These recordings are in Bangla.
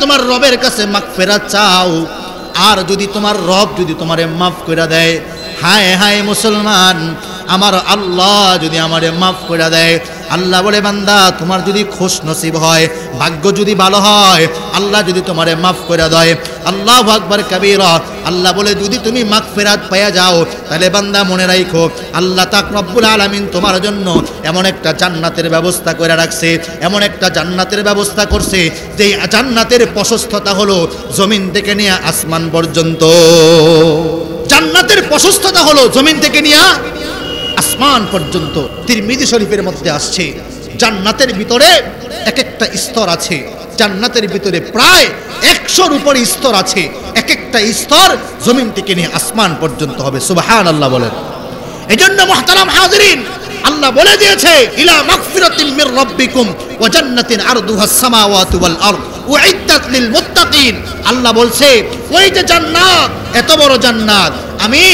তোমার রবের কাছে মাগফিরাত চাও, আর যদি তোমার রব যদি তোমারে মাফ করে দেয়, হায় হায় মুসলমান, আমার আল্লাহ যদি আমারে মাফ করে দেয়, আল্লাহ বলে বান্দা তোমার যদি খুশ নসিব হয়, ভাগ্য যদি ভালো হয়, আল্লাহ যদি তোমারে মাফ করে দেয়, আল্লাহু আকবার কাবীরা, আল্লাহ বলে যদি তুমি মাগফিরাত পাওয়া যাও, তাহলে বান্দা মনে রাখো আল্লাহ তাক রব্বুল আলামিন তোমার জন্য এমন একটা জান্নাতের ব্যবস্থা করে রাখছে, এমন একটা জান্নাতের ব্যবস্থা করছে যে জান্নাতের প্রশস্ততা হলো জমিন থেকে নিয়ে আসমান পর্যন্ত। জান্নাতের প্রশস্ততা হলো জমিন থেকে নিয়ে আসমান পর্যন্ত। তিরমিজি শরীফের মধ্যে আসছে জান্নাতের ভিতরে এক একটা স্তর আছে, জান্নাতের ভিতরে প্রায় 100-র উপরে স্তর আছে, এক একটা স্তর জমিন থেকে নিয়ে আসমান পর্যন্ত হবে। সুবহানাল্লাহ বলেন। এজন্য মুহতারাম হাজিরিন, আল্লাহ বলে দিয়েছে ইলা মাগফিরাতিন মির রাব্বিকুম ওয়া জান্নাতিন আরদুহাস সামাওয়াতু ওয়াল আরদ উইদ্দাত লিল মুত্তাকিন। আল্লাহ বলছে ওই যে জান্নাত, এত বড় জান্নাত, আমি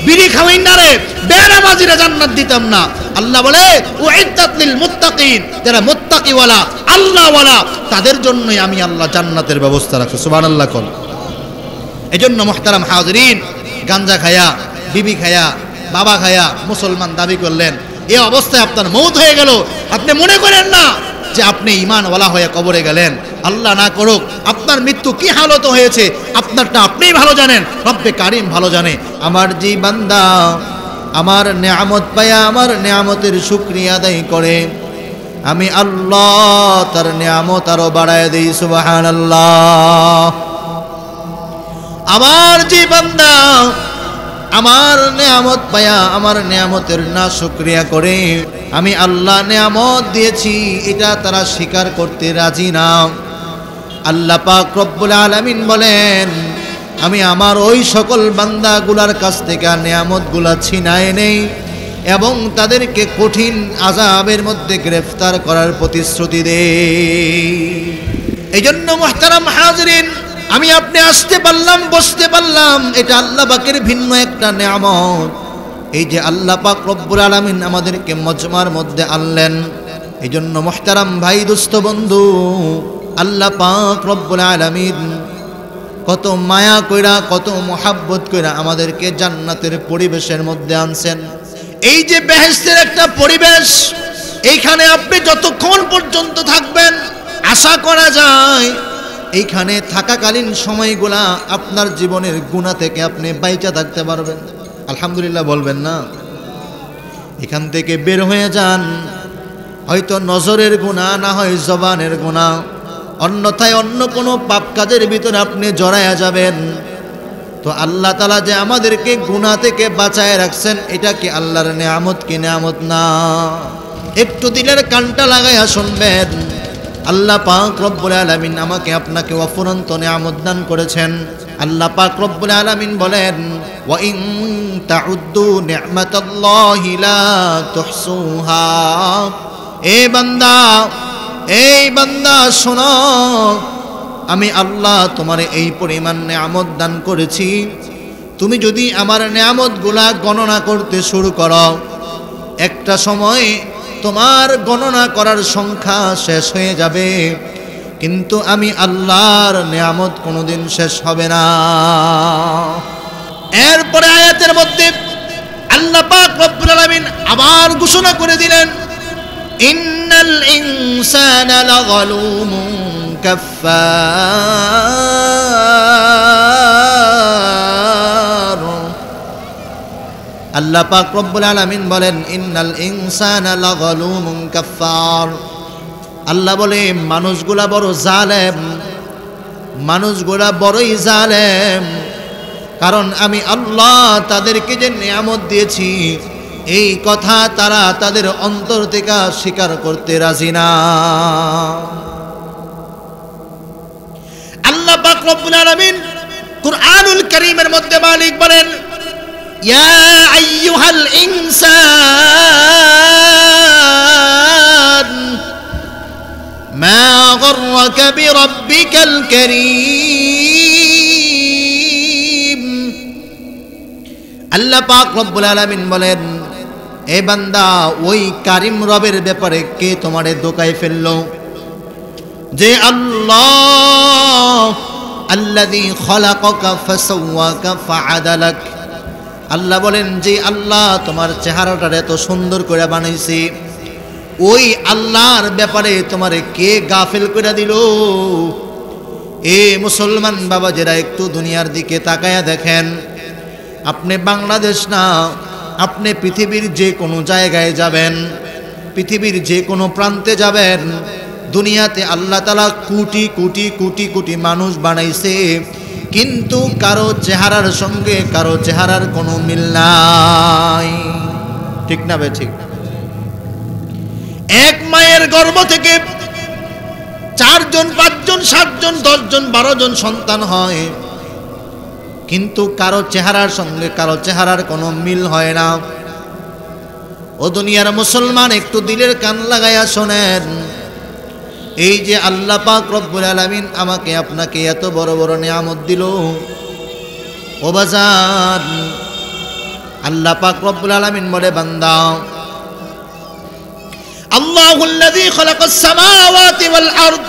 বিড়ি খাওয়াইনারে বেনামাজিরা জান্নাত দিতাম না। আল্লাহ বলে উইদ্দাত লিল মুত্তাকিন, যারা মুত্তাকিওয়ালা আল্লাহওয়ালা তাদের জন্যই আমি আল্লাহ জান্নাতের ব্যবস্থা রাখছি। সুবহানাল্লাহ কোন। এজন্য মুহতারাম হাজিরিন, গাঞ্জা খায়া, বিবি খায়া, বাবা খায়া মুসলমান দাবি করলেন, এই অবস্থায় আপনার মৌত হয়ে গেল, আপনি মনে করেন না যে আপনি ঈমানওয়ালা হয়ে কবরে গেলেন। আল্লাহ না করুক আপনার মৃত্যু কি হালত হয়েছে, আপনারটা আপনিই ভালো জানেন, রব্বে কারিম ভালো জানে। আমার যে বান্দা আমার নেয়ামত পায়া আমার নেয়ামতের শুকরিয়া আদায় করে, আমি আল্লাহ তার নেয়ামত আরো বাড়ায় দেই। সুবহানাল্লাহ। আমার যে বান্দা আমার নেয়ামত পায়া আমার নেয়ামতের না শুকরিয়া করে, আমি আল্লাহ নেয়ামত দিয়েছি এটা তারা স্বীকার করতে রাজি না। আল্লাহ পাক রব্বুল আলামিন বলেন, আমি আমার ওই সকল বান্দাগুলার কাছ থেকে নেয়ামতগুলা ছিনায় নেই এবং তাদেরকে কঠিন আযাবের মধ্যে গ্রেফতার করার প্রতিশ্রুতি দেই। এই জন্য মুহতারাম হাজিরিন, আমি আপনি আসতে পারলাম, বসতে পারলাম, এটা আল্লাহ পাকের ভিন্ন একটা নেয়ামত। এই যে আল্লাহ পাক রব্বুল আলামিন আমাদেরকে মজমার মধ্যে আনলেন, এই জন্য মুহতারাম ভাই দোস্ত বন্ধু, আল্লাহ পাক রব্বুল আলামিন কত মায়া কইরা কত মোহাব্বত কইরা আমাদেরকে জান্নাতের পরিবেশের মধ্যে আনছেন। এই যে বেহেশতের একটা পরিবেশ, এইখানে আপনি যতক্ষণ পর্যন্ত থাকবেন আশা করা যায় এইখানে থাকাকালীন সময়গুলা আপনার জীবনের গুনাহ থেকে আপনি বাইচা থাকতে পারবেন। আলহামদুলিল্লাহ বলবেন না? এখান থেকে বের হয়ে যান, হয়তো নজরের গুনাহ, না হয় জবানের গুনাহ, অন্যথায় অন্য কোনো পাপ কাজের ভিতরে আপনি জড়ায়া যাবেন। তো আল্লাহ তাআলা যে আমাদেরকে গুনাহ থেকে বাঁচায় রাখছেন, এটা কি আল্লাহর নেয়ামত কি নেয়ামত না? একটু দিলের কানটা লাগাইয়া শুনবেন। আল্লাহ পাক রব্বুল আলামিন আমাকে আপনাকে অফুরন্ত নেয়ামত দান করেছেন। আল্লাহ পাক রব্বুল আলামিন বলেন, ওয়া ইন তাউদ্দু নি'মাতাল্লাহি লা তুহসুহা। এই বান্দা শোনো, আমি আল্লাহ তোমারে এই পরিমাণ নেয়ামত দান করেছি, তুমি যদি আমার নেয়ামতগুলা গণনা করতে শুরু করো, একটা সময় তোমার গণনা করার সংখ্যা শেষ হয়ে যাবে, কিন্তু আমি আল্লাহর নেয়ামত কোনোদিন শেষ হবে না। এরপরে আয়াতের মধ্যে আল্লাহ পাক রব্বুল আলামিন আবার ঘোষণা করে দিলেন, ইন্নাল ইনসানা লাযালুমুন কাফফার। আল্লাহ পাক রব্বুল আলামিন বলেন, ইন্নাল ইনসানা লাযালুমুন কাফফার। আল্লাহ বলে মানুষগুলা বড় জালেম, মানুষগুলা বড়ই জালেম, কারণ আমি আল্লাহ তাদেরকে যে নিয়ামত দিয়েছি এই কথা তারা তাদের অন্তর থেকে স্বীকার করতে রাজি না। আল্লাহ পাক রব্বুল আলামিন কুরআনুল কারীমের মধ্যে মালিক বলেন, ইয়া আইয়ুহাল ইনসান মা গররাকা বিরাব্বিকাল কারীম। আল্লাহ পাক রব্বুল আলামিন বলেন, এ বান্দা, ওই কারিম রবের ব্যাপারে কে তোমারে ধোঁকায় ফেললো? যে আল্লাহ আল্লাযী খালাকাকা ফাসাওয়াকা ফাআদালাক, আল্লাহ বলেন যে আল্লাহ তোমার চেহারাটা এত সুন্দর করে বানাইছে, ওই আল্লাহর ব্যাপারে তোমারে কে গাফেল করে দিল? এ মুসলমান বাবাজেরা, একটু দুনিয়ার দিকে তাকায়া দেখেন। আপনি বাংলাদেশ না, আপনি পৃথিবীর যে কোনো জায়গায় যাবেন, পৃথিবীর যে কোনো প্রান্তে যাবেন, দুনিয়াতে আল্লাহ তাআলা কোটি কোটি কোটি কোটি মানুষ বানাইছে, কিন্তু কারো চেহারার সঙ্গে কারো চেহারার কোনো মিল নাই। ঠিক না বে ঠিক? এক মায়ের গর্ভ থেকে 4 জন 5 জন 7 জন 10 জন 12 জন সন্তান হয়, কিন্তু কারো চেহারার সঙ্গে কারো চেহারার কোনো মিল হয় না। ও দুনিয়ার মুসলমান, একটু দিলের কান লাগাইয়া শোনেন। এই যে আল্লাহ পাক রব্বুল আলামিন আমাকে আপনাকে এত বড় বড় নিয়ামত দিল, ও বাজার, আল্লাহ পাক রব্বুল আলামিন বলে, বান্দা, আল্লাহুল্লাযী খালাকাস সামাওয়াতি ওয়াল আরদ,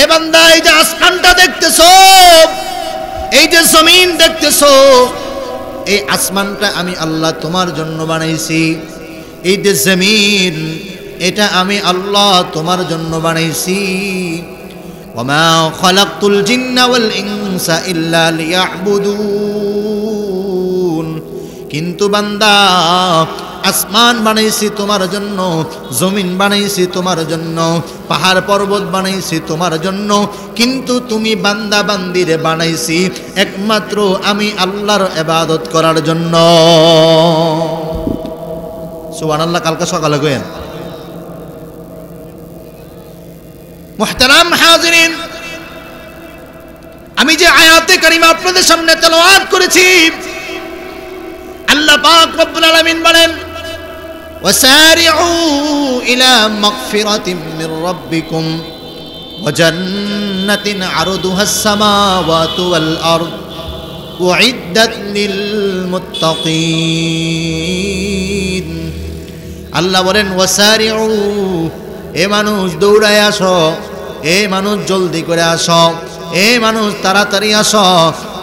এ বান্দা, এই যে আসমানটা দেখতেছো, এই যে জমিন দেখতেছো, এই আসমানটা আমি আল্লাহ তোমার জন্য বানাইছি। এই যে জমিন, এটা আমি আল্লাহ তোমার জন্য বানাইছি। ওয়ামা খালাকতুল জিন্না ওয়াল ইনসা ইল্লা লিয়াবুদুন, কিন্তু বান্দা, আসমান বানাইছি তোমার জন্য, জমিন বানাইছি তোমার জন্য, পাহাড় পর্বত বানাইছি তোমার জন্য, কিন্তু তুমি বান্দা বান্দিরে বানাইছি একমাত্র আমি আল্লাহর ইবাদত করার জন্য। সুবহানাল্লাহ। কালকে সকালে কইেন। মুহতারাম হাজিরিন, আমি যে আয়াতে কারিমা আপনাদের সামনে তেলাওয়াত করেছি, আল্লাহ পাক রব্বুল আলামিন বলেন, ওয়াসারিউ ইলা মাগফিরাতিম মির রাব্বিকুম ওয়া জান্নাতিন আরদুহাস সামাওয়াতু ওয়াল আরদ উইদ্দাত লিল মুত্তাকিন। আল্লাহ বলেন, ওয়াসারিউ, এ মানুষ দৌড়ায় আসো, এ মানুষ জলদি করে আসো, এ মানুষ তাড়াতাড়ি আসো।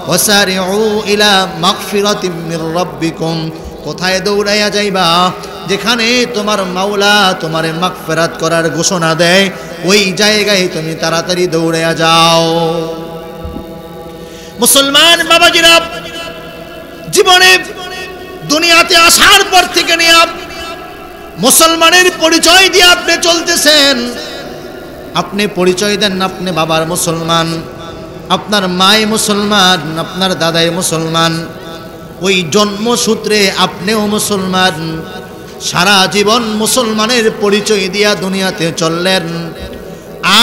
ওয়াসারিউ ইলা মাগফিরাতিম মির রাব্বিকুম, কোথায় দৌড়াইয়া যাইবা? যেখানে তোমার মাওলা তোমারে মাগফিরাত করার ঘোষণা দেয়, ওই জায়গায় তুমি তাড়াতাড়ি দৌড়াইয়া যাও। মুসলমান বাবাজিরা, জীবনে দুনিয়াতে আসার পর থেকে নিয়ে মুসলমানের পরিচয় দিয়ে আপনি চলতেছেন। আপনি পরিচয় দেন আপনি বাবার মুসলমান, আপনার মায় মুসলমান, আপনার দাদাই মুসলমান, ওই জন্মসূত্রে আপনিও মুসলমান। সারা জীবন মুসলমানের পরিচয় দিয়া দুনিয়াতে চললেন।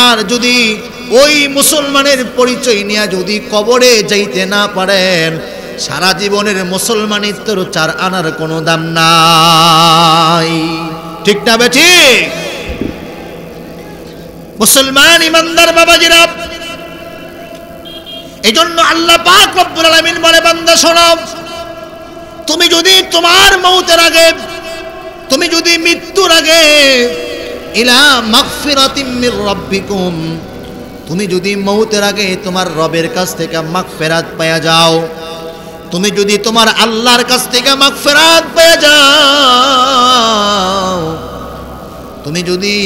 আর যদি ওই মুসলমানের পরিচয় নিয়ে যদি কবরে যাইতে না পারেন, সারা জীবনের মুসলমানিত্বের 4 আনার কোনো দাম নাই। ঠিক না বেঠি? মুসলমান ইমানদার বাবাজিরা, এই জন্য আল্লাহ পাক রব্বুল আলামিন বলে, বান্দা শোনো, তুমি যদি তোমার মৌতের আগে, তুমি যদি মৃত্যুর আগে ইলা মাগফিরাতিম মির রাব্বিকুম, তুমি যদি মৌতের আগে তোমার রবের কাছ থেকে মাগফিরাত পাওয়া যাও, তুমি যদি তোমার আল্লাহর কাছ থেকে মাগফিরাত পেয়ে যাও, তুমি যদি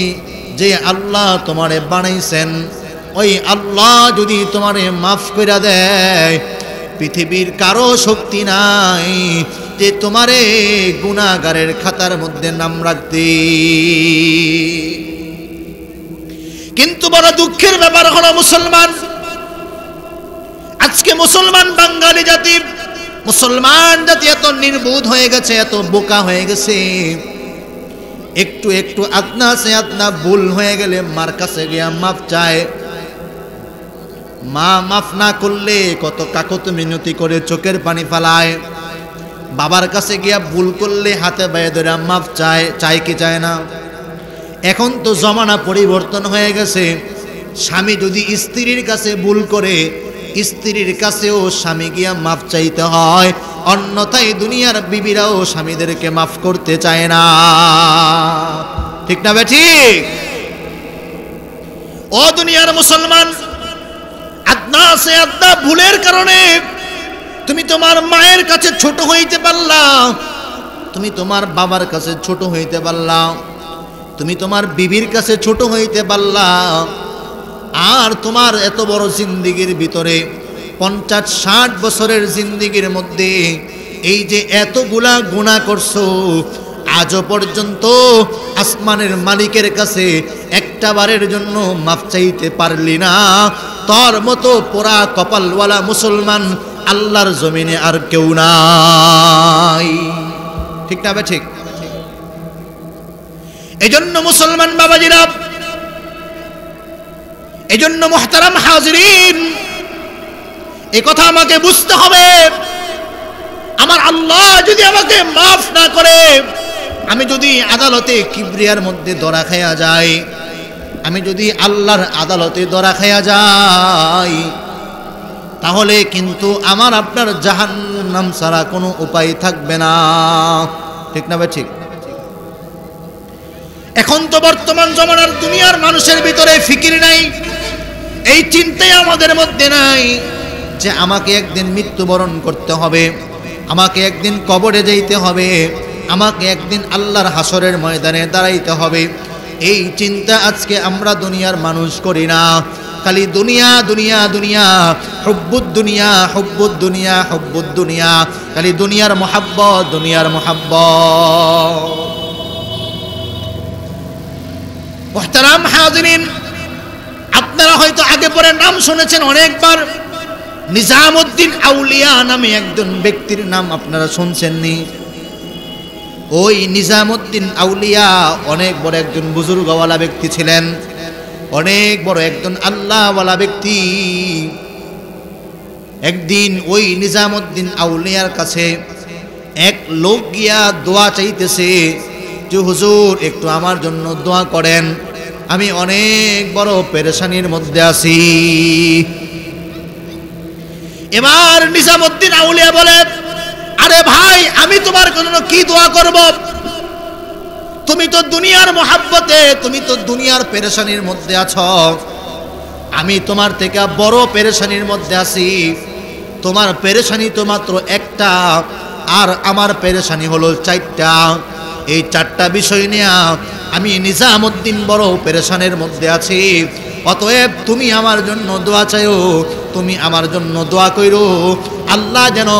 যে আল্লাহ তোমারে বানাইছেন ওই আল্লাহ যদি তোমারে মাফ করে দেয়, পৃথিবীর কারো শক্তি নাই যে তোমারে গুনাহগারের খাতার মধ্যে নাম রাখতে। কিন্তু বড় দুঃখের ব্যাপার হলো মুসলমান, আজকে মুসলমান বাঙালি জাতি, মুসলমান জাতি এত নির্বোধ হয়ে গেছে, এত বোকা হয়ে গেছে। একটু একটু আপনা সে আপনা ভুল হয়ে গেলে মার কাছে গিয়া মাফ চায়। মা মাফ না করলে কত কাকত মিনতি করে চোখের পানি ফালায়। বাবার কাছে গিয়া ভুল করলে হাতে বায়ে ধরে মাফ চায়, চায় কি চায় না? এখন তো জমানা পরিবর্তন হয়ে গেছে। স্বামী যদি স্ত্রীর কাছে ভুল করে, স্ত্রীর কাছেও স্বামী গিয়া মাফ চাইতে হয়, অন্যথায় দুনিয়ার বিবিরাও স্বামীদেরকে মাফ করতে চায় না। ঠিক না বেঠিক? ও দুনিয়ার মুসলমান, আদনা সে আদনা ভুলের কারণে তুমি তোমার মায়ের কাছে ছোট হইতে পারলা, তুমি তোমার বাবার কাছে ছোট হইতে পারলা, তুমি তোমার বিবির কাছে ছোট হইতে পারলা। আর তোমার এত বড় জিন্দেগির ভিতরে 50-60 বছরের জিন্দেগির মধ্যে এই যে এতগুলা গুনাহ করছো, আজও পর্যন্ত আসমানের মালিকের কাছে একটা বারের জন্য মাফ চাইতে পারলি না। তোর মতো পোড়া কপালওয়ালা মুসলমান আল্লাহর জমিনে আর কেউ নাই। ঠিক না বে ঠিক? এজন্য মুসলমান বাবাজিরা, এজন্য মুহতারাম হাজিরিন, এই কথা আমাকে বুঝতে হবে। আমার আল্লাহ যদি আমাকে মাফ না করে, আমি যদি আদালতে কিবরিয়ার মধ্যে ধরা খায়া যাই, আমি যদি আল্লাহর আদালতে ধরা খায়া যাই, তাহলে কিন্তু আমার আপনার জাহান্নাম ছাড়া কোনো উপায় থাকবে না। ঠিক না ভাই? ঠিক। এখন তো বর্তমান জমানার দুনিয়ার মানুষের ভিতরে ফিকির নাই, এই চিন্তাই আমাদের মধ্যে নাই যে আমাকে একদিন মৃত্যুবরণ করতে হবে, আমাকে একদিন কবরে যাইতে হবে, আমাকে একদিন আল্লাহর হাসরের ময়দানে দাঁড়াইতে হবে। এই চিন্তা আজকে আমরা দুনিয়ার মানুষ করি না। খালি দুনিয়া দুনিয়া দুনিয়া, হুব্বুদ দুনিয়া হুব্বুদ দুনিয়া হুব্বুদ দুনিয়া, খালি দুনিয়ার মুহাব্বত দুনিয়ার মুহাব্বত। মুহতারাম হাজিরিন, আপনারা হয়তো আগে পরে নাম শুনেছেন অনেকবার। নিজামউদ্দিন আউলিয়া নামে একজন ব্যক্তির নাম আপনারা শুনছেননি? ওই নিজামউদ্দিন আউলিয়া অনেক বড় একজন বুজুর্গওয়ালা ব্যক্তি ছিলেন, অনেক বড় একজন আল্লাহওয়ালা ব্যক্তি। একদিন ওই নিজামউদ্দিন আউলিয়ার কাছে এক লোক গিয়া দোয়া চাইতেছে যে হুজুর একটু আমার জন্য দোয়া করেন, আমি অনেক বড় পেরেশানির মধ্যে আছি। এবার নিজামউদ্দিন আউলিয়া বলে, আরে ভাই, আমি তোমার জন্য কি দোয়া করব? তুমি তো দুনিয়ার মহাব্বতে, তুমি তো দুনিয়ার পেরেশানির মধ্যে আছো, আমি তোমার থেকে বড় পেরেশানির মধ্যে আছি। তোমার পেরেশানি তো মাত্র একটা, আর আমার পেরেশানি হলো 4টা। এই 4টা বিষয় নিয়ে আমি নিজামউদ্দিন বড় পেরেশানের মধ্যে আছি। অতএব তুমি আমার জন্য দোয়া চাইও, তুমি আমার জন্য দোয়া কইরো, আল্লাহ যেন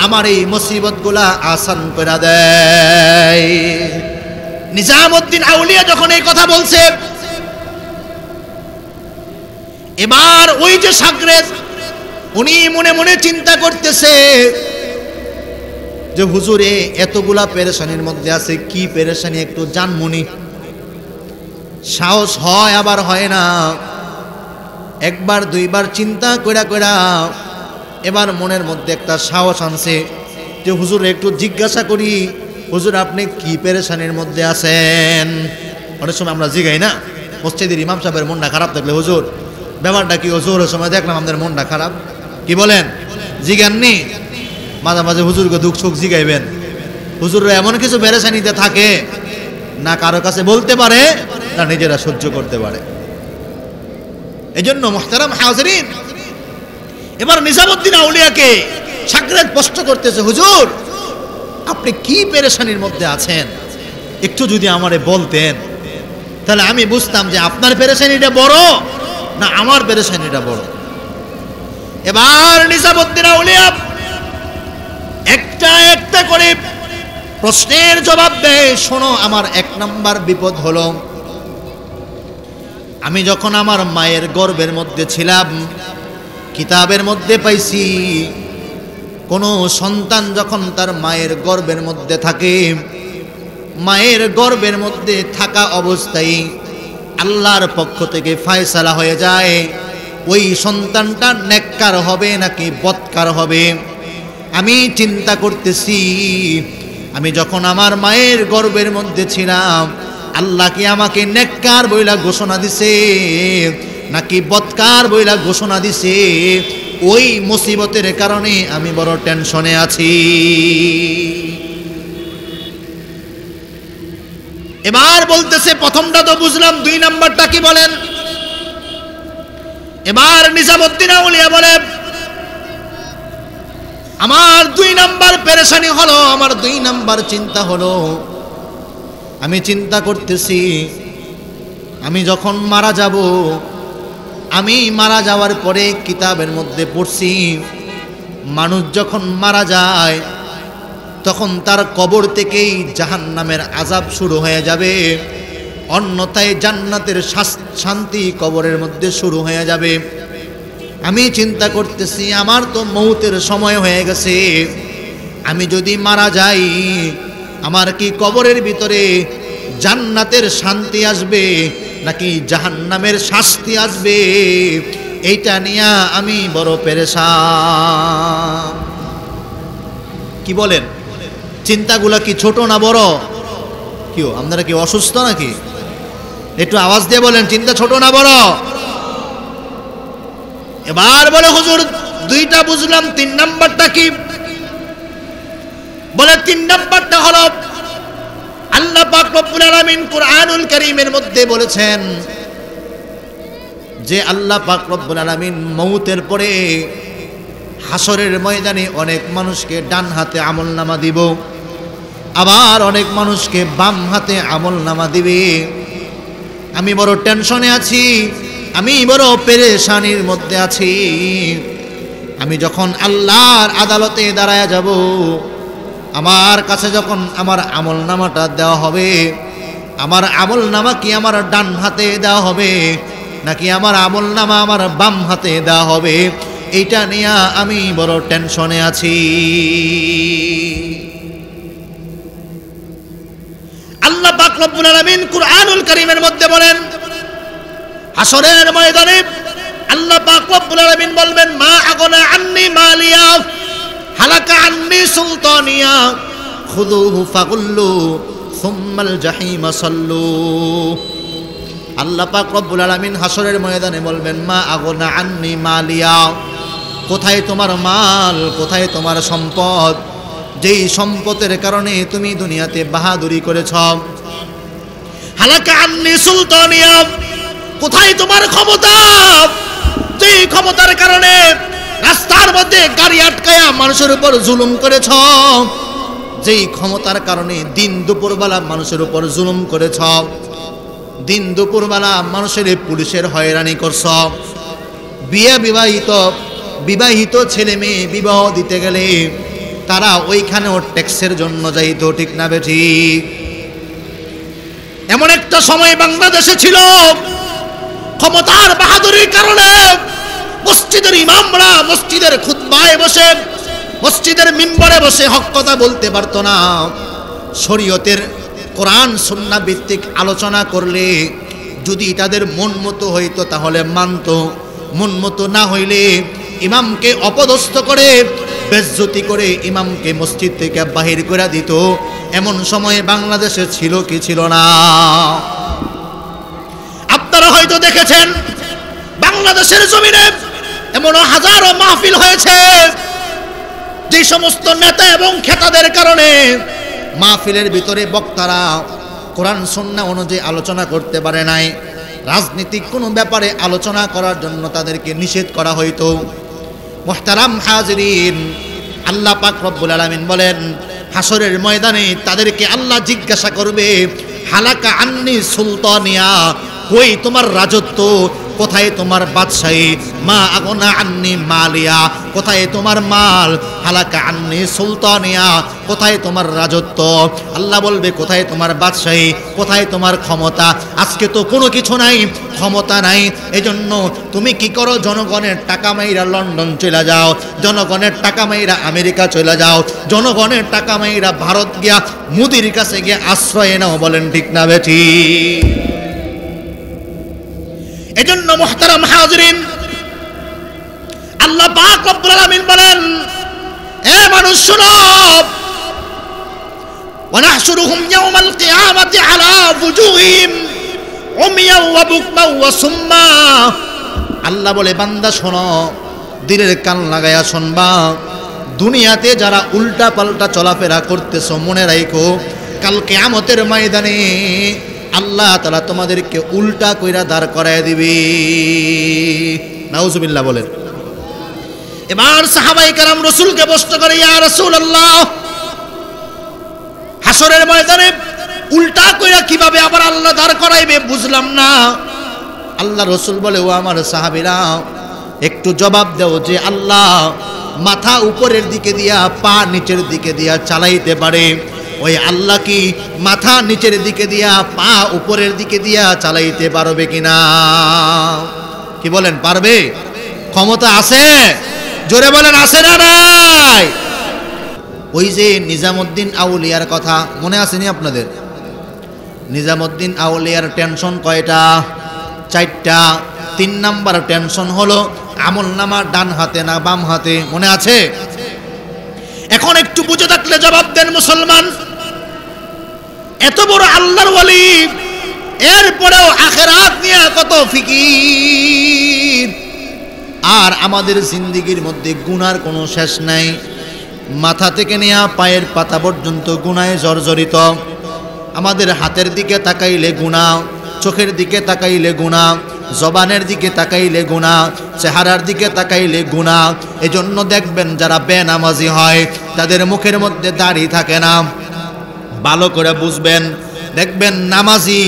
আমার এই মুসিবতগুলা আসান করে দেয়। নিজামউদ্দিন আউলিয়া যখন এই কথা বলছে, এবার ওই যে শাগরেদ, উনি মনে মনে চিন্তা করতেছে যে হুজুরে এতগুলা পেরেশানির মধ্যে আছে, কি পেরেশানি একটু জানমুনি। সাহস হয় আবার হয় না, একবার দুইবার চিন্তা কইরা কইরা এবার মনের মধ্যে একটা সাহস আনছে যে হুজুর একটু জিজ্ঞাসা করি, হুজুর আপনি কি পেরেশানির মধ্যে আছেন? অনেক সময় আমরা জিগাই না, মসজিদের ইমাম সাহেবের মনটা খারাপ থাকলে, হুজুর ব্যাপারটা কি? হুজুরের সময় দেখলাম আমাদের মনটা খারাপ, কি বলেন? জিগাননি? মাঝে মাঝে হুজুরকে দুঃখ সুখ জিগাইবেন। হুজুররা এমন কিছু পেরেশানিতে থাকে না কারো কাছে বলতে পারে, না নিজেরা সহ্য করতে পারে। এজন্য মুহতারাম হাজিরিন, এবার নিজামউদ্দিন আউলিয়াকে শাগরেদ প্রশ্ন করতেছে, হুজুর আপনি কি পেরেশানির মধ্যে আছেন? একটু যদি আমারে বলতেন তাহলে আমি বুঝতাম যে আপনার পেরেশানিটা বড় না আমার পেরেশানিটা বড়। এবার নিজামউদ্দিন আউলিয়া একটা একটা করে প্রশ্নের জবাব দেয়। শোনো, আমার 1 নাম্বার বিপদ হলো, আমি যখন আমার মায়ের গর্ভের মধ্যে ছিলাম, কিতাবের মধ্যে পাইছি কোন সন্তান যখন তার মায়ের গর্ভের মধ্যে থাকে, মায়ের গর্ভের মধ্যে থাকা অবস্থায় আল্লাহর পক্ষ থেকে ফয়সালা হয়ে যায় ওই সন্তানটা নেককার হবে নাকি বদকার হবে। আমি চিন্তা করতেছি, আমি যখন আমার মায়ের গর্ভের মধ্যে ছিলাম, আল্লাহ কি আমাকে নেককার বইলা ঘোষণা দিছে নাকি বদকার বইলা ঘোষণা দিছে? ওই মুসিবতের কারণে আমি বড় টেনশনে আছি। এবার বলতেছে, প্রথমটা তো বুঝলাম, 2 নাম্বারটা কি বলেন? এবার নিজামুদ্দিন আউলিয়া বলে, আমার 2 নাম্বার পেরেশানি হলো, আমার 2 নাম্বার চিন্তা হলো, আমি চিন্তা করতেছি আমি যখন মারা যাব, আমি মারা যাওয়ার পরে কিতাবের মধ্যে পড়ছি মানুষ যখন মারা যায় তখন তার কবর থেকেই জাহান্নামের আযাব শুরু হয়ে যাবে, অন্যথায় জান্নাতের শান্তি কবরের মধ্যে শুরু হয়ে যাবে। আমি চিন্তা করতেছি আমার তো মৌতের সময় হয়ে গেছে, আমি যদি মারা যাই আমার কি কবরের ভিতরে জান্নাতের শান্তি আসবে নাকি জাহান্নামের শাস্তি আসবে, এইটা নিয়ে আমি বড় পেরেশান। কি বলেন, চিন্তাগুলা কি ছোট না বড়? কি আপনারা কি অসুস্থ নাকি? একটু আওয়াজ দিয়ে বলেন, চিন্তা ছোট না বড়? এবার বলে হুজুর 2টা বুঝলাম, 3 নাম্বারটা কি? বলে 3 নাম্বারটা হলো আল্লাহ পাক রব্বুল আলামিন কুরআনুল কারীমের মধ্যে বলেছেন যে আল্লাহ পাক রব্বুল আলামিন মওতের পরে হাসরের ময়দানে অনেক মানুষকে ডান হাতে আমলনামা দিব, আবার অনেক মানুষকে বাম হাতে আমলনামা দিবে। আমি বড় টেনশনে আছি, আমি বড় পেরেশানির মধ্যে আছি। আমি যখন আল্লাহর আদালতে দাঁড়ায় যাব, আমার কাছে যখন আমার আমলনামাটা দেওয়া হবে, আমার আমলনামা কি আমার ডান হাতে দেওয়া হবে নাকি আমার আমলনামা আমার বাম হাতে দেওয়া হবে, এইটা নিয়ে আমি বড় টেনশনে আছি। আল্লাহ পাক রব্বুল আলামিন কুরআনুল কারীমের মধ্যে বলেন, হাসরের ময়দানে আল্লাহ পাক রব্বুল আলামিন বলবেন, মা আগনা আন্নি মালিয়া হালাকা আন্নি সুলতানিয়া খুযুহু ফাগুল্লু সুম্মাল জাহিম সাল্লু। আল্লাহ পাক রব্বুল আলামিন হাসরের ময়দানে বলবেন, মা আগনা আন্নি মালিয়া, কোথায় তোমার মাল, কোথায় তোমার সম্পদ, যেই সম্পদের কারণে তুমি দুনিয়াতে বাহাদুরি করেছ। হালাকা আন্নি সুলতানিয়া, কোথায় তোমার ক্ষমতা, যেই ক্ষমতার কারণে রাস্তার মধ্যে গাড়ি আটকায়া মানুষের উপর জুলুম করেছ, যেই ক্ষমতার কারণে দিন দুপুরবেলা মানুষের উপর জুলুম করেছ, দিন দুপুরবেলা মানুষের পুলিশের হয়রানি করছ, বিবাহিত ছেলে মেয়ে বিবাহ দিতে গেলে তারা ওইখানেও ট্যাক্সের জন্য যাইতো, ঠিক না বেঠিক? এমন একটা সময় বাংলাদেশে ছিল, ক্ষমতার বাহাদুরির কারণে মসজিদের ইমামরা মসজিদের খুতবায় বসে, মসজিদের মিম্বরে বসে হক কথা বলতে পারতো না। শরীয়তের কোরআন সুন্নাহ ভিত্তিক আলোচনা করলে যদি তাদের মন মতো হইতো তাহলে মানতো, মন মতো না হইলে ইমামকে অপদস্থ করে বেজ্জতি করে ইমামকে মসজিদ থেকে বাহির করে দিত। এমন সময় বাংলাদেশে ছিল কি ছিল না? আপনারা হয়তো দেখেছেন বাংলাদেশের জমিনে এমন হাজারো মাহফিল হয়েছে, যে সমস্ত নেতা এবং খেতাদের কারণে মাহফিলের ভিতরে বক্তারা কোরআন সুন্নাহ অনুযায়ী আলোচনা করতে পারে নাই, রাজনীতিক কোনো ব্যাপারে আলোচনা করার জন্য তাদেরকে নিষেধ করা হইতো। মুহতারাম হাজিরিন, আল্লাহ পাক রব্বুল আলামিন বলেন, হাসরের ময়দানে তাদেরকে আল্লাহ জিজ্ঞাসা করবে, হালাকা আন্নি সুলতানিয়া, কই তোমার রাজত্ব, কোথায় তোমার বাদশাহী, মা আগনা আন্নি মালিয়া, কোথায় তোমার মাল, হালাকা আন্নি সুলতানিয়া, কোথায় তোমার রাজত্ব। আল্লাহ বলবে, কোথায় তোমার বাদশাহী, কোথায় তোমার ক্ষমতা? আজকে তো কোনো কিছু নাই, ক্ষমতা নাই, এজন্য তুমি কি করো? জনগণের টাকা মাইরা লন্ডন চলে যাও, জনগণের টাকা মাইরা আমেরিকা চলে যাও, জনগণের টাকা মাইরা ভারত গিয়া মোদির কাছে গিয়ে আশ্রয় নাও। বলেন ঠিক না বেঠি? এজন্য মুহতারাম হাজিরিন, আল্লাহ পাক রব্বুল আলামিন বলেন, এ মানুষ শুনো, ওয়ানাহশুরুহুম ইয়াওমাল কিয়ামাতি আলা ওয়ুজুহিম উমিয়াও ওয়া বুকমাও ওয়া সুম্মা। আল্লাহ বলে, বান্দা শোনো, দিলের কান লাগায়া শুনবা, দুনিয়াতে যারা উল্টা পাল্টা চলাফেরা করতেছো, মনে রাখো কাল কিয়ামতের ময়দানে আল্লাহ তাআলা তোমাদেরকে উল্টা কইরা দাঁড় করায় দিবে। নাউজুবিল্লাহ বলেন। এবার সাহাবায়ে কেরাম রাসূলকে প্রশ্ন করে, ইয়া রাসূলুল্লাহ, হাসরের ময়দানে উল্টা কইরা কিভাবে আবার আল্লাহ দাঁড় করাইবে বুঝলাম না। আল্লাহ রাসূল বলে, ও আমার সাহাবীরা, একটু জবাব দাও যে আল্লাহ মাথা উপরের দিকে দিয়া পা নিচের দিকে দিয়া চালাইতে পারে, ওই আল্লাহ কি মাথা নিচের দিকে দিয়া পা উপরের দিকে দিয়া চালাইতে পারবে কিনা? কি বলেন, পারবে? ক্ষমতা আছে? জোরে বলেন, আছে না নাই? ওই যে নিজামুদ্দিন আউলিয়ার কথা মনে আসেনি আপনাদের? নিজামুদ্দিন আউলিয়ার টেনশন কয়টা? 4টা। 3 নাম্বার টেনশন হলো আমলনামা ডান হাতে না বাম হাতে, মনে আছে? এখন একটু বুঝে থাকলে জবাব দেন মুসলমান। এত বড় আল্লাহর ওয়ালি, এরপরেও আখিরাত নিয়ে কত ফিকির। আর আমাদের জিন্দেগির মধ্যে গুনার কোনো শেষ নাই। মাথা থেকে নিয়ে পায়ের পাতা পর্যন্ত গুনায় জর্জরিত। আমাদের হাতের দিকে তাকাইলে গুনাহ, চোখের দিকে তাকাইলে গুনাহ, জবানের দিকে তাকাইলে গুনাহ, চেহারার দিকে তাকাইলে গুনাহ। এজন্য দেখবেন যারা বেনামাজি হয় তাদের মুখের মধ্যে দাড়ি থাকে না। ভালো করে বুঝবেন, দেখবেন নামাজি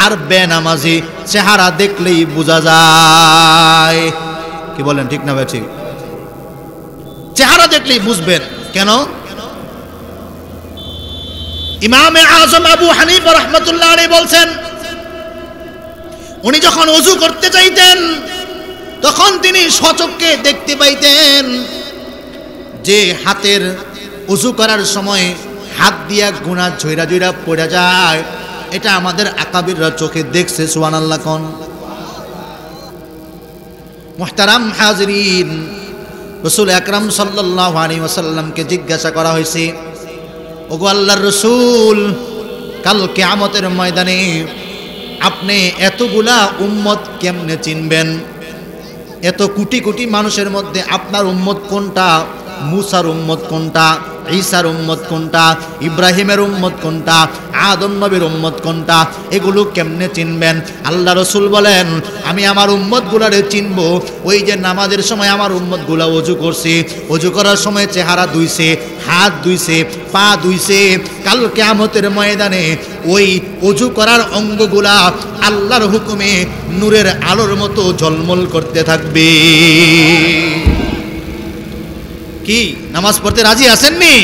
আর বেনামাজি চেহারা দেখলেই বোঝা যায়। কি বলেন, ঠিক না ভাই? ঠিক, চেহারা দেখলেই বুঝবেন। কেন? ইমামে আজম আবু হানিফা রাহমাতুল্লাহ আলাইহি বলছেন, উনি যখন ওযু করতে চাইতেন তখন তিনি স্বচক্ষে দেখতে পাইতেন যে হাতের ওযু করার সময় হাত দিয়া গুনাহ ঝইরা ঝইরা পড়ে যায়। এটা আমাদের আকাবিররা চোখে দেখছে। সুবহানাল্লাহ কোন। মুহতারাম হাজিরিন, রাসূল আকরাম সাল্লাল্লাহু আলাইহি ওয়াসাল্লামকে জিজ্ঞাসা করা হয়েছে, ওগো আল্লাহর রাসূল, কাল কিয়ামতের ময়দানে আপনি এতগুলা উম্মত কেমনে চিনবেন? এত কোটি কোটি মানুষের মধ্যে আপনার উম্মত কোনটা? মুসার উম্মত কোনটা? ঈসার উম্মত কোনটা? ইব্রাহিমের উম্মত কোনটা? আদম নবীর উম্মত কোনটা? এগুলো কেমনে চিনবেন? আল্লাহ রাসূল বলেন, আমি আমার উম্মতগুলারে চিনব ওই যে নামাজের সময় আমার উম্মতগুলা ওযু করছে, ওযু করার সময় চেহারা ধুইছে, হাত ধুইছে, পা ধুইছে। কাল কিয়ামতের ময়দানে ওই ওযু করার অঙ্গগুলা আল্লাহর হুকুমে নূরের আলোর মতো ঝলমল করতে থাকবে। কি নামাজ পড়তে রাজি আছেননি?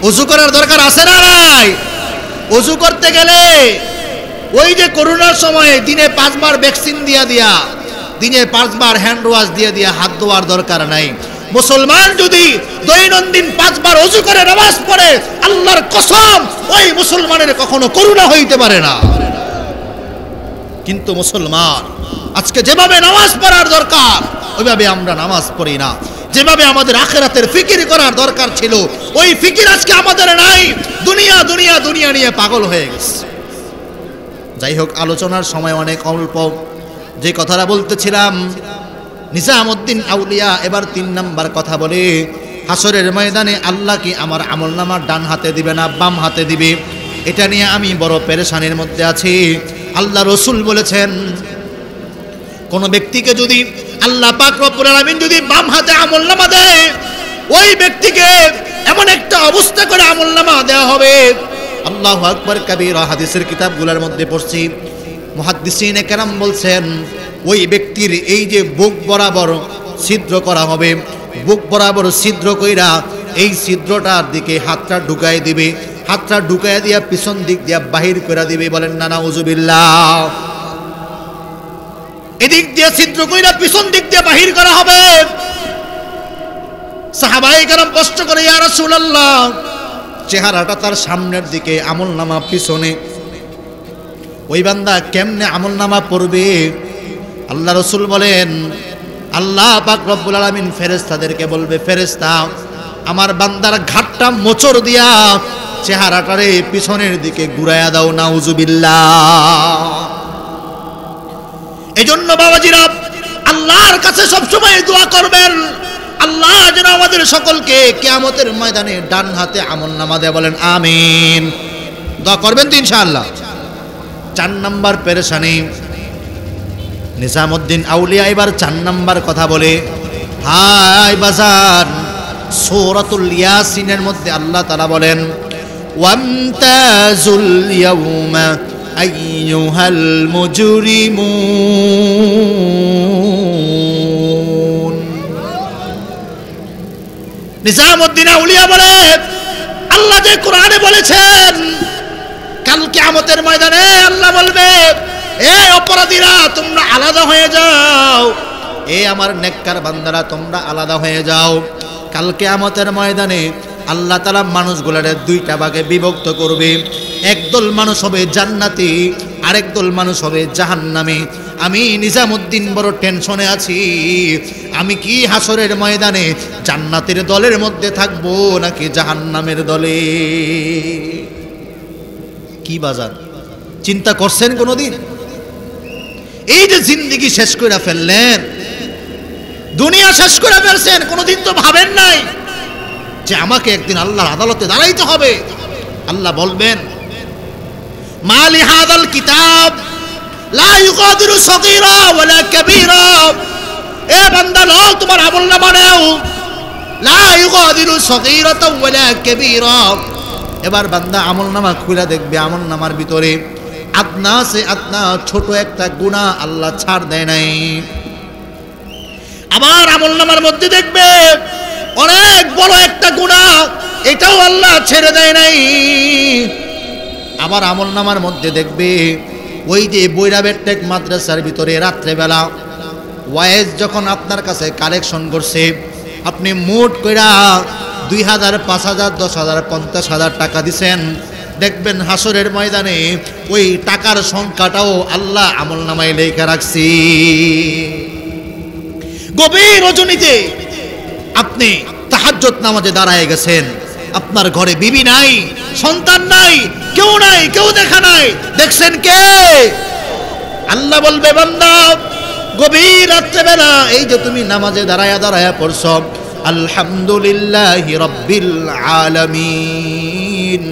ওযু করার দরকার আছে না নাই? ওযু করতে গেলে ওই যে করোনার সময় দিনে 5 বার ভ্যাকসিন দিয়া দিনে 5 বার হ্যান্ড ওয়াশ দিয়া হাত ধোয়ার দরকার নাই। মুসলমান যদি দৈনন্দিন 5 বার ওযু করে নামাজ পড়ে, আল্লাহর কসম ওই মুসলমানের কখনো করোনা হইতে পারে না। কিন্তু মুসলমান আজকে যেভাবে নামাজ পড়ার দরকার ওইভাবে আমরা নামাজ পড়ি না। যেভাবে আমাদের আখিরাতের ফিকির করার দরকার ছিল ওই ফিকির আজকে আমাদের নাই। দুনিয়া দুনিয়া দুনিয়া নিয়ে পাগল হয়ে গেছে। যাই হোক, আলোচনার সময় অনেক অল্প। যে কথাটা বলতেছিলাম, নিজামুদ্দিন আউলিয়া এবার 3 নাম্বার কথা বলে, হাসরের ময়দানে আল্লাহ কি আমার আমলনামা ডান হাতে দিবে না বাম হাতে দিবে? এটা নিয়ে আমি বড় পেরেশানির মধ্যে আছি। আল্লাহ রাসূল বলেছেন, কোন ব্যক্তিকে যদি আল্লাহ পাক রব্বুল আলামিন যদি বাম হাতে আমলনামা দেয়, ওই ব্যক্তিকে এমন একটা অবস্থা করে আমলনামা দেওয়া হবে, আল্লাহু আকবার কাবীরা। হাদিসের কিতাবগুলোর মধ্যে পড়ছি, মুহাদ্দিসিনে কেরাম বলছেন, ওই ব্যক্তির এই যে বুক বরাবর ছিদ্র করা হবে, বুক বরাবর ছিদ্র কইরা এই ছিদ্রটার দিকে হাতটা ঢুকায় দিবে, হাতটা ঢুকায় দিয়া পিছন দিক দিয়া বাহির করে দিবে। বলেন না নাউজুবিল্লাহ। এদিক দিয়ে ছিদ্র কইরা পিছন দিক দিয়ে বাহির করা হবে। সাহাবায়ে কেরাম কষ্ট করে, ইয়া রাসূলুল্লাহ, চেহারাটা তার সামনের দিকে, আমলনামা পিছনে, ওই বান্দা কেমনে আমলনামা পড়বে? আল্লাহ রাসূল বলেন, আল্লাহ পাক রব্বুল আলামিন ফেরেশতাদেরকে বলবে, ফেরেশতা আমার বান্দার ঘাটটা মোচড় দিয়া চেহারাটারে পিছনের দিকে ঘুরাইয়া দাও। নাউজুবিল্লাহ। এজন্য বাবাজিরা আল্লাহর কাছে সবসময় দোয়া করবেন, আল্লাহ যেন আমাদের সকলকে কিয়ামতের ময়দানে ডান হাতে আমলনামা দেয়। বলেন আমিন। দোয়া করবেন তো ইনশাআল্লাহ। 4 নাম্বার পেরেশানি, নিজামুদ্দিন আউলিয়া এবার 4 নাম্বার কথা বলে, হাই বাজার, সূরাতুল ইয়াসিনের মধ্যে আল্লাহ তাআলা বলেন, ওয়ামতাজুল ইয়াউমা আইয়ুহাল মুজরিমুন। নিজামুদ্দিন আউলিয়া বলে, আল্লাহ যে কোরআনে বলেছেন কাল কিয়ামতের ময়দানে আল্লাহ বলবে, এই অপরাধীরা তোমরা আলাদা হয়ে যাও, এই আমার নেককার বান্দারা তোমরা আলাদা হয়ে যাও। কাল কিয়ামতের ময়দানে আল্লাহ তাআলা মানুষগুলোর 2টা ভাগে বিভক্ত করবে। একদল মানুষ হবে জান্নাতি, আরেক দল মানুষ হবে জাহান্নামী। আমি নিজামুদ্দিন বড় টেনশনে আছি, আমি কি হাসরের ময়দানে জান্নাতের দলের মধ্যে থাকবো নাকি জাহান্নামের দলে? কি বাজার চিন্তা করছেন কোনোদিন? এই যে জিন্দেগি শেষ করে ফেললেন, দুনিয়া শেষ করে ফেলছেন, কোনোদিন তো ভাবেন নাই যে আমাকে একদিন আল্লাহর আদালতে দাঁড়াইতে হবে। আল্লাহ বলবেন, মালি হাদাল কিতাব লা ইউগাদিরু সগীরা ওয়ালা কাবীরা। এ বান্দা নাও তোমার আমলনামা নাও, লা ইউগাদিরু সগীরাতা ওয়ালা কাবীরা। এবার বান্দা আমলনামা খুলে দেখবে, আমলনামার ভিতরে আদনা সে আদনা ছোট একটা গুনাহ আল্লাহ ছাড় দেয় নাই। আবার আমলনামার মধ্যে দেখবে অনেক বড় একটা গুনাহ, এটাও আল্লাহ ছেড়ে দেয় নাই। আবার আমলনামার মধ্যে দেখবে ওই যে বৈরাবেরটেক মাদ্রাসার ভিতরে রাত্রেবেলা ওয়াইজ যখন আপনার কাছে কালেকশন করছে, আপনি মোট কইরা 2000, 5000, 10,000, 50,000 টাকা দিছেন, দেখবেন হাসরের ময়দানে ওই টাকার সংখ্যাটাও আল্লাহ আমলনামায় লেখা রাখছি। গভীর রজনীতে আপনি তাহাজ্জুদ নামাজে দাঁড়ায় গেছেন, আপনার ঘরে বিবি নাই, সন্তান নাই, কেউ নাই, কেউ দেখা নাই, দেখছেন কে? আল্লাহ বলবে, বান্দা গভীর রাত্রেবেলা এই যে তুমি নামাজে দাঁড়ায়া দাঁড়ায়া পড়ছ, আলহামদুলিল্লাহি রাব্বিল আলামিন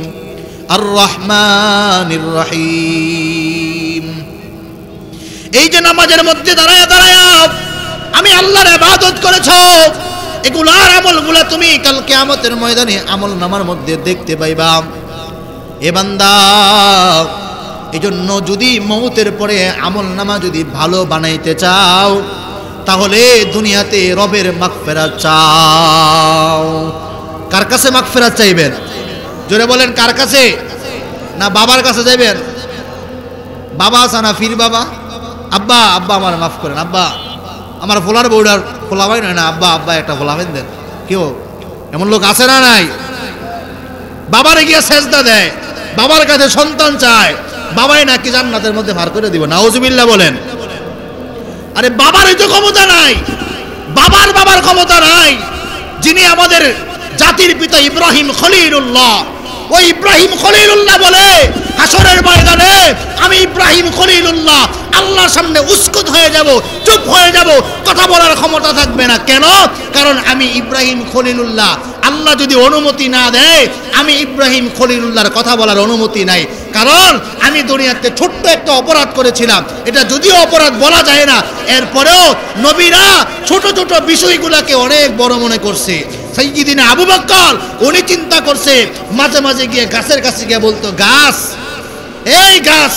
আর রহমানির রহিম, এই যে নামাজের মধ্যে দাঁড়ায়া দাঁড়ায়া আমি আল্লাহর ইবাদত করেছো, এগুলার আমলগুলা তুমি কাল কিয়ামতের ময়দানে আমলনামার মধ্যে দেখতে পাইবা। এ বান্দা, এজন্য যদি মওতের পরে আমলনামা যদি ভালো বানাইতে চাও, তাহলে দুনিয়াতে রবের মাগফিরাত চাও। কার কাছে মাগফিরাত চাইবেন? জোরে বলেন, কার কাছে? না বাবার কাছে যাইবেন? বাবা আছে না, ফির বাবা, আব্বা আব্বা আমার মাফ করেন, আব্বা আমার ফোলার বউডার ফোলাবাই নয় না, আব্বা আব্বা একটা ফোলাবেন দেন। কেউ এমন লোক আছে না নাই? বাবারে গিয়ে সেজদা দেয়, বাবার কাছে সন্তান চায়, বাবাই নাকি জান্নাতের মধ্যে ভার করে দিব। নাউজুবিল্লাহ বলেন। আরে বাবারই তো ক্ষমতা নাই, বাবার ক্ষমতা নাই। যিনি আমাদের জাতির পিতা ইব্রাহিম খলিলুল্লাহ, ওই ইব্রাহিম খলিলুল্লাহ বলে হাসরের ময়দানে আমি ইব্রাহিম খলিলুল্লাহ আল্লাহর সামনে উস্কুত হয়ে যাব, চুপ হয়ে যাব, কথা বলার ক্ষমতা থাকবে না। কেন? কারণ আমি ইব্রাহিম খলিলুল্লাহ, আল্লাহ যদি অনুমতি না দেয় আমি ইব্রাহিম খলিলুল্লাহর কথা বলার অনুমতি নাই। কারণ আমি দুনিয়াতে ছোট্ট একটা অপরাধ করেছিলাম, এটা যদিও অপরাধ বলা যায় না, এরপরেও নবীরা ছোট ছোট বিষয়গুলোকে অনেক বড় মনে করছে। সাইয়্যিদিনা আবু বকর উনি চিন্তা করছে, মাঝে মাঝে গিয়ে গাছের কাছে গিয়ে বলতো, গাছ, এই গাছ,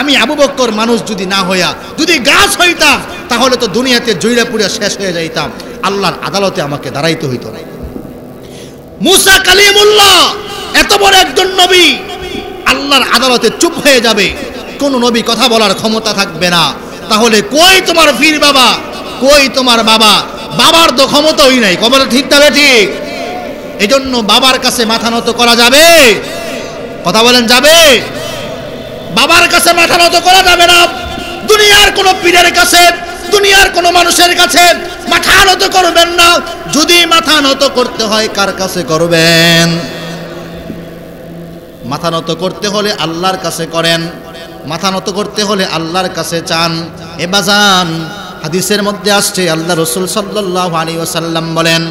আমি আবু বকর মানুষ যদি না হইয়া যদি গাছ হইতাম তাহলে তো দুনিয়াতে জয়রা পুড়ে শেষ হয়ে যাইতাম, আল্লাহর আদালতে আমাকে দাঁড়াইতে হইতো না। মুসা কালিমুল্লাহ এত বড় একজন নবী আল্লাহর আদালতে চুপ হয়ে যাবে, কোন নবী কথা বলার ক্ষমতা থাকবে না। তাহলে কই তোমার পীর বাবা, কই তোমার বাবা? বাবার তো ক্ষমতাই নাই। কবর ঠিক তবে ঠিক। এজন্য বাবার কাছে মাথা নত করা যাবে? কথা বলেন, যাবে? বাবার কাছে মাথা নত করা যাবে না। দুনিয়ার কোন পীরের কাছে, দুনিয়ার কোন মানুষের কাছে মাথা নত করবেন না। যদি মাথা নত করতে হয় কার কাছে করবেন? মাথা নত করতে হলে আল্লাহর কাছে করেন, মাথা নত করতে হলে আল্লাহর কাছে চান। এ বাজান, হাদিসের মধ্যে আসছে আল্লাহ রাসূল সাল্লাল্লাহু আলাইহি ওয়াসাল্লাম বলেন,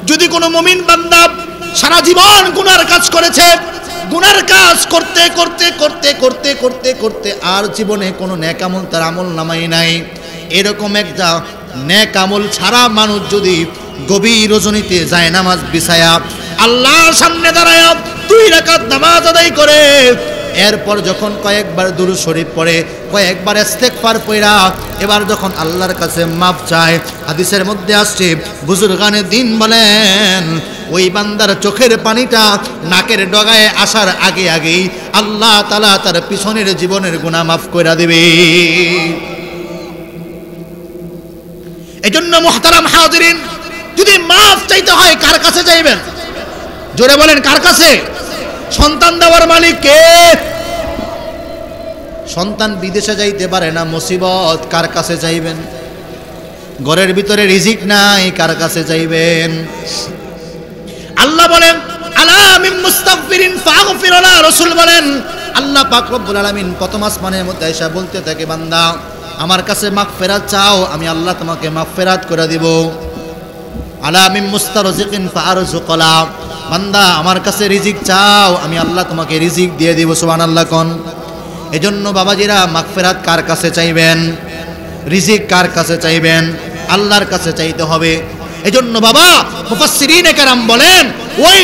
যদি কোনো মুমিন বান্দা সারা জীবন গুনার কাজ করেছে, গুনার কাজ করতে করতে করতে করতে করতে করতে আর জীবনে কোনো নেক আমল তার আমল নামাই নাই, এরকম একটা নেক আমল ছাড়া মানুষ যদি গভীর রজনীতে যায় নামাজ বিছায়া আল্লাহর সামনে দাঁড়ায় 2 রাকাত নামাজ আদায় করে, এরপর যখন কয়েকবার দুরূদ শরীফ পড়ে, কয়েকবার ইস্তেগফার পড়া, এবার যখন আল্লাহর কাছে মাফ চায়, হাদিসের মধ্যে আসছে বুজুর্গানে দিন বলেন ওই বান্দার চোখের পানিটা নাকের ডগায় আসার আগে আগেই আল্লাহ তাআলা তার পিছনের জীবনের গুনাহ মাফ করে দেবে। এজন্য মুহতারাম হাজিরিন, যদি মাফ চাইতে হয় কার কাছে চাইবেন? জোরে বলেন, কার কাছে? সন্তান দেওয়ার মালিক কে? সন্তান বিদেশে যাইতে পারে না, মুসিবত, কার কাছে চাইবেন? ঘরের ভিতরে রিজিক নাই, কার কাছে চাইবেন? আল্লাহ বলেন আলা মিন মুস্তাগফিরিন ফাগফির লা, রাসূল বলেন আল্লাহ পাক রব্বুল আলামিন প্রথম আসমানের মধ্যে এসে বলতে থাকে, বান্দা আমার কাছে মাগফিরাত চাও, আমি আল্লাহ তোমাকে মাগফিরাত করে দিব। আলা মিন মুস্তারজিকিন ফারজুকলা, বান্দা আমার কাছে রিজিক চাও, আমি আল্লাহ তোমাকে রিজিক দিয়ে দিব। সুবহানাল্লাহ কোন। এজন্য বাবাজিরা মাগফিরাত কার কাছে চাইবেন? রিজিক কার কাছে চাইবেন? আল্লাহর কাছে চাইতে হবে। এজন্য বাবা মুফাসসিরিনে কেরাম বলেন ওই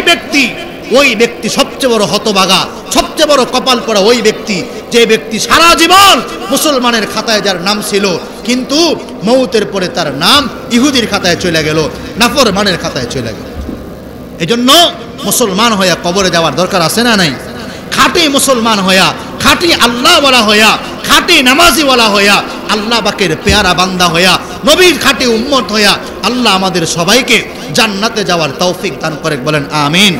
ব্যক্তি সবচেয়ে বড় হতভাগা, সবচেয়ে বড় কপাল পড়া ওই ব্যক্তি, যে ব্যক্তি সারা জীবন মুসলমানের খাতায় যার নাম ছিল, কিন্তু মৌতের পরে তার নাম ইহুদির খাতায় চলে গেল, নাফরমানের খাতায় চলে গেল। এজন্য মুসলমান হইয়া কবরে যাওয়ার দরকার আছে না নাই? খাঁটি মুসলমান হইয়া, খাঁটি আল্লাহওয়ালা হইয়া, খাঁটি নামাজিওয়ালা হইয়া, আল্লাহ পাকের পেয়ারা বান্দা হইয়া, নবীর খাঁটি উম্মত হইয়া আল্লাহ আমাদের সবাইকে জান্নাতে যাওয়ার তৌফিক দান করে, বলেন আমিন।